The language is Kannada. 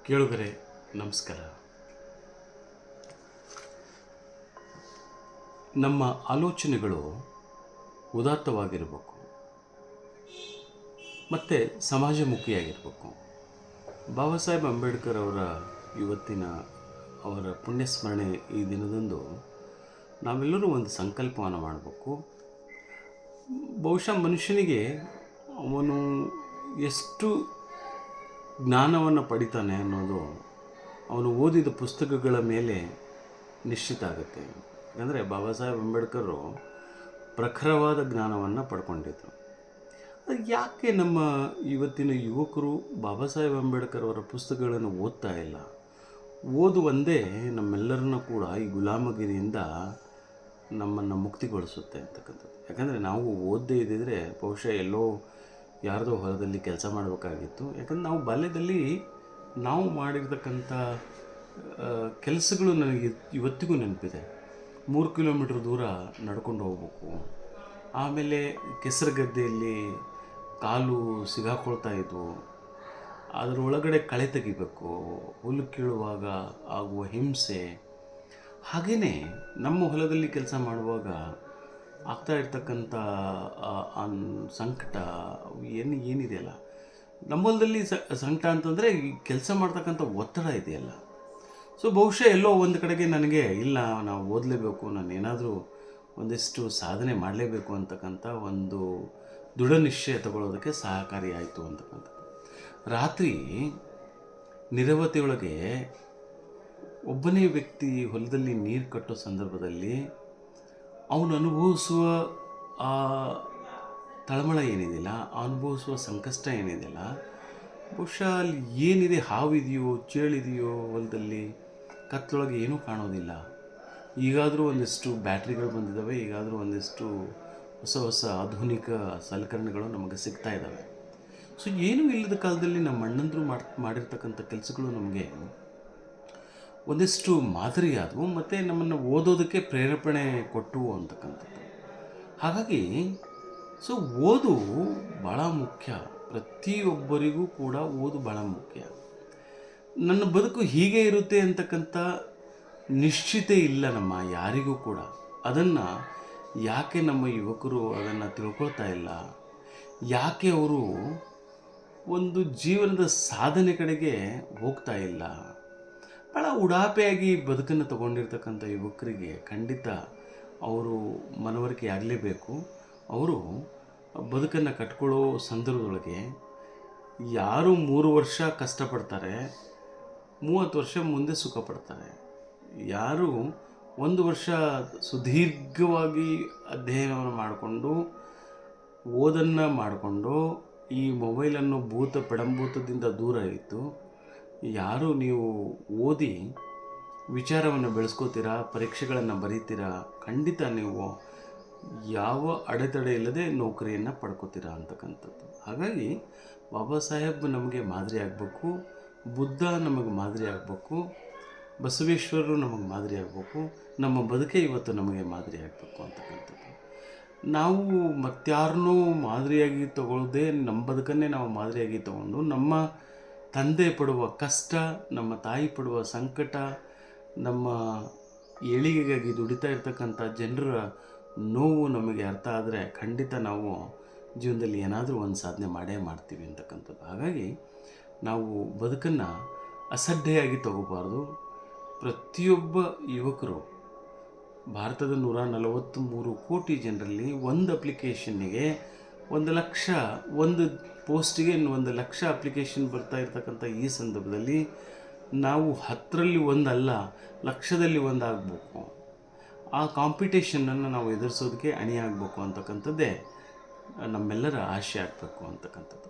ಕೇಳುಗರೆ ನಮಸ್ಕಾರ. ನಮ್ಮ ಆಲೋಚನೆಗಳು ಉದಾತ್ತವಾಗಿರಬೇಕು ಮತ್ತು ಸಮಾಜಮುಖಿಯಾಗಿರಬೇಕು. ಬಾಬಾ ಸಾಹೇಬ್ ಅಂಬೇಡ್ಕರ್ ಅವರ ಇವತ್ತಿನ ಅವರ ಪುಣ್ಯಸ್ಮರಣೆ ಈ ದಿನದಂದು ನಾವೆಲ್ಲರೂ ಒಂದು ಸಂಕಲ್ಪವನ್ನು ಮಾಡಬೇಕು. ಬಹುಶಃ ಮನುಷ್ಯನಿಗೆ ಅವನು ಎಷ್ಟು ಜ್ಞಾನವನ್ನು ಪಡಿತಾನೆ ಅನ್ನೋದು ಅವನು ಓದಿದ ಪುಸ್ತಕಗಳ ಮೇಲೆ ನಿಶ್ಚಿತ ಆಗುತ್ತೆ. ಯಾಕಂದರೆ ಬಾಬಾ ಸಾಹೇಬ್ ಅಂಬೇಡ್ಕರು ಪ್ರಖರವಾದ ಜ್ಞಾನವನ್ನು ಪಡ್ಕೊಂಡಿದ್ರು. ಅದು ಯಾಕೆ ನಮ್ಮ ಇವತ್ತಿನ ಯುವಕರು ಬಾಬಾ ಸಾಹೇಬ್ ಅಂಬೇಡ್ಕರ್ ಅವರ ಪುಸ್ತಕಗಳನ್ನು ಓದ್ತಾ ಇಲ್ಲ? ಓದು ಒಂದೇ ನಮ್ಮೆಲ್ಲರನ್ನ ಕೂಡ ಈ ಗುಲಾಮಗಿರಿಯಿಂದ ನಮ್ಮನ್ನು ಮುಕ್ತಿಗೊಳಿಸುತ್ತೆ ಅಂತಕ್ಕಂಥದ್ದು. ಯಾಕಂದರೆ ನಾವು ಓದದೇ ಇದ್ದಿದ್ರೆ ಬಹುಶಃ ಎಲ್ಲೋ ಯಾರ್ದೋ ಹೊಲದಲ್ಲಿ ಕೆಲಸ ಮಾಡಬೇಕಾಗಿತ್ತು. ಯಾಕಂದರೆ ನಾವು ಬಾಲ್ಯದಲ್ಲಿ ನಾವು ಮಾಡಿರ್ತಕ್ಕಂಥ ಕೆಲಸಗಳು ನನಗೆ ಇವತ್ತಿಗೂ ನೆನಪಿದೆ. 3 ಕಿಲೋಮೀಟ್ರ್ ದೂರ ನಡ್ಕೊಂಡು ಹೋಗ್ಬೇಕು. ಆಮೇಲೆ ಕೆಸರು ಗದ್ದೆಯಲ್ಲಿ ಕಾಲು ಸಿಗಾಕೊಳ್ತಾ ಇದ್ವು. ಅದರೊಳಗಡೆ ಕಳೆ ತೆಗಿಬೇಕು, ಹುಲ್ಲು ಕೀಳುವಾಗ ಆಗುವ ಹಿಂಸೆ. ಹಾಗೆಯೇ ನಮ್ಮ ಹೊಲದಲ್ಲಿ ಕೆಲಸ ಮಾಡುವಾಗ ಆಗ್ತಾ ಇರ್ತಕ್ಕಂಥ ಸಂಕಟ ಏನಿದೆಯಲ್ಲ, ನಮ್ಮ ಹೊಲದಲ್ಲಿ ಸಂಕಟ ಅಂತಂದರೆ ಈ ಕೆಲಸ ಮಾಡ್ತಕ್ಕಂಥ ಒತ್ತಡ ಇದೆಯಲ್ಲ. ಸೊ ಬಹುಶಃ ಎಲ್ಲೋ ಒಂದು ಕಡೆಗೆ ನನಗೆ ಇಲ್ಲ, ನಾವು ಓದಲೇಬೇಕು, ನಾನು ಏನಾದರೂ ಒಂದಿಷ್ಟು ಸಾಧನೆ ಮಾಡಲೇಬೇಕು ಅಂತಕ್ಕಂಥ ಒಂದು ದೃಢ ನಿಶ್ಚಯ ತಗೊಳ್ಳೋದಕ್ಕೆ ಸಹಕಾರಿಯಾಯಿತು ಅಂತಕ್ಕಂಥದ್ದು. ರಾತ್ರಿ ನಿರವತೆಯೊಳಗೆ ಒಬ್ಬನೇ ವ್ಯಕ್ತಿ ಹೊಲದಲ್ಲಿ ನೀರು ಕಟ್ಟೋ ಸಂದರ್ಭದಲ್ಲಿ ಅವನು ಅನುಭವಿಸುವ ಆ ತಳಮಳ ಏನಿದೆಯಲ್ಲ, ಅನುಭವಿಸುವ ಸಂಕಷ್ಟ ಏನಿದೆಯಲ್ಲ, ಬಹುಶಃ ಅಲ್ಲಿ ಏನಿದೆ, ಹಾವಿದೆಯೋ ಚೇಳಿದೆಯೋ ಹೊಲದಲ್ಲಿ, ಕತ್ತಲೊಳಗೆ ಏನೂ ಕಾಣೋದಿಲ್ಲ. ಈಗಾದರೂ ಒಂದಿಷ್ಟು ಬ್ಯಾಟ್ರಿಗಳು ಬಂದಿದ್ದಾವೆ, ಈಗಾದರೂ ಒಂದಿಷ್ಟು ಹೊಸ ಆಧುನಿಕ ಸಲಕರಣೆಗಳು ನಮಗೆ ಸಿಗ್ತಾ ಇದ್ದಾವೆ. ಸೊ ಏನೂ ಇಲ್ಲದ ಕಾಲದಲ್ಲಿ ನಮ್ಮ ಅಣ್ಣಂದರು ಮಾಡಿರ್ತಕ್ಕಂಥ ಕೆಲಸಗಳು ನಮಗೆ ಒಂದಿಷ್ಟು ಮಾದರಿಯಾದವು ಮತ್ತು ನಮ್ಮನ್ನು ಓದೋದಕ್ಕೆ ಪ್ರೇರೇಪಣೆ ಕೊಟ್ಟವು ಅಂತಕ್ಕಂಥದ್ದು. ಹಾಗಾಗಿ ಸೊ ಓದು ಭಾಳ ಮುಖ್ಯ. ಪ್ರತಿಯೊಬ್ಬರಿಗೂ ಕೂಡ ಓದು ಭಾಳ ಮುಖ್ಯ. ನನ್ನ ಬದುಕು ಹೀಗೆ ಇರುತ್ತೆ ಅಂತಕ್ಕಂಥ ನಿಶ್ಚಿತೆ ಇಲ್ಲ ನಮ್ಮ ಯಾರಿಗೂ ಕೂಡ. ಅದನ್ನು ಯಾಕೆ ನಮ್ಮ ಯುವಕರು ಅದನ್ನು ತಿಳ್ಕೊಳ್ತಾ ಇಲ್ಲ? ಯಾಕೆ ಅವರು ಒಂದು ಜೀವನದ ಸಾಧನೆ ಕಡೆಗೆ ಹೋಗ್ತಾ ಇಲ್ಲ? ಭಾಳ ಉಡಾಪೆಯಾಗಿ ಬದುಕನ್ನು ತಗೊಂಡಿರ್ತಕ್ಕಂಥ ಯುವಕರಿಗೆ ಖಂಡಿತ ಅವರು ಮನವರಿಕೆ ಆಗಲೇಬೇಕು. ಅವರು ಬದುಕನ್ನು ಕಟ್ಕೊಳ್ಳೋ ಸಂದರ್ಭದೊಳಗೆ ಯಾರು 3 ವರ್ಷ ಕಷ್ಟಪಡ್ತಾರೆ, 30 ವರ್ಷ ಮುಂದೆ ಸುಖ ಪಡ್ತಾರೆ. ಯಾರು 1 ವರ್ಷ ಸುದೀರ್ಘವಾಗಿ ಅಧ್ಯಯನವನ್ನು ಮಾಡಿಕೊಂಡು ಓದನ್ನು ಮಾಡಿಕೊಂಡು ಈ ಮೊಬೈಲನ್ನು ಪಡಂಭೂತದಿಂದ ದೂರ ಇತ್ತು, ಯಾರು ನೀವು ಓದಿ ವಿಚಾರವನ್ನು ಬೆಳೆಸ್ಕೋತೀರಾ, ಪರೀಕ್ಷೆಗಳನ್ನು ಬರೀತೀರಾ, ಖಂಡಿತ ನೀವು ಯಾವ ಅಡೆತಡೆ ಇಲ್ಲದೆ ನೌಕರಿಯನ್ನು ಪಡ್ಕೋತೀರಾ ಅಂತಕ್ಕಂಥದ್ದು. ಹಾಗಾಗಿ ಬಾಬಾ ಸಾಹೇಬ್ ನಮಗೆ ಮಾದರಿ ಆಗಬೇಕು, ಬುದ್ಧ ನಮಗೆ ಮಾದರಿ ಆಗಬೇಕು, ಬಸವೇಶ್ವರರು ನಮಗೆ ಮಾದರಿ ಆಗಬೇಕು, ನಮ್ಮ ಬದುಕೆ ಇವತ್ತು ನಮಗೆ ಮಾದರಿ ಆಗಬೇಕು ಅಂತಕ್ಕಂಥದ್ದು. ನಾವು ಮತ್ತಾರನ್ನೂ ಮಾದರಿಯಾಗಿ ತಗೊಳ್ಳದೆ ನಮ್ಮ ಬದುಕನ್ನೇ ನಾವು ಮಾದರಿಯಾಗಿ ತಗೊಂಡು ನಮ್ಮ ತಂದೆ ಪಡುವ ಕಷ್ಟ, ನಮ್ಮ ತಾಯಿ ಪಡುವ ಸಂಕಟ, ನಮ್ಮ ಏಳಿಗೆಗಾಗಿ ದುಡಿತಾ ಇರ್ತಕ್ಕಂಥ ಜನರ ನೋವು ನಮಗೆ ಅರ್ಥ ಆದರೆ ಖಂಡಿತ ನಾವು ಜೀವನದಲ್ಲಿ ಏನಾದರೂ ಒಂದು ಸಾಧನೆ ಮಾಡೇ ಮಾಡ್ತೀವಿ ಅಂತಕ್ಕಂಥದ್ದು. ಹಾಗಾಗಿ ನಾವು ಬದುಕನ್ನು ಅಸಡ್ಡೆಯಾಗಿ ತಗೋಬಾರ್ದು. ಪ್ರತಿಯೊಬ್ಬ ಯುವಕರು ಭಾರತದ 143 ಕೋಟಿ ಜನರಲ್ಲಿ ಒಂದು ಅಪ್ಲಿಕೇಶನ್ನಿಗೆ 1 ಲಕ್ಷ, ಒಂದು ಪೋಸ್ಟಿಗೆ 1 ಲಕ್ಷ ಅಪ್ಲಿಕೇಶನ್ ಬರ್ತಾ ಇರ್ತಕ್ಕಂಥ ಈ ಸಂದರ್ಭದಲ್ಲಿ ನಾವು 10ರಲ್ಲಿ 1 ಅಲ್ಲ, ಲಕ್ಷದಲ್ಲಿ 1 ಆಗಬೇಕು. ಆ ಕಾಂಪಿಟೇಷನನ್ನು ನಾವು ಎದುರಿಸೋದಕ್ಕೆ ಅಣಿಯಾಗಬೇಕು ಅಂತಕ್ಕಂಥದ್ದೇ ನಮ್ಮೆಲ್ಲರ ಆಶೆ ಆಗಬೇಕು ಅಂತಕ್ಕಂಥದ್ದು.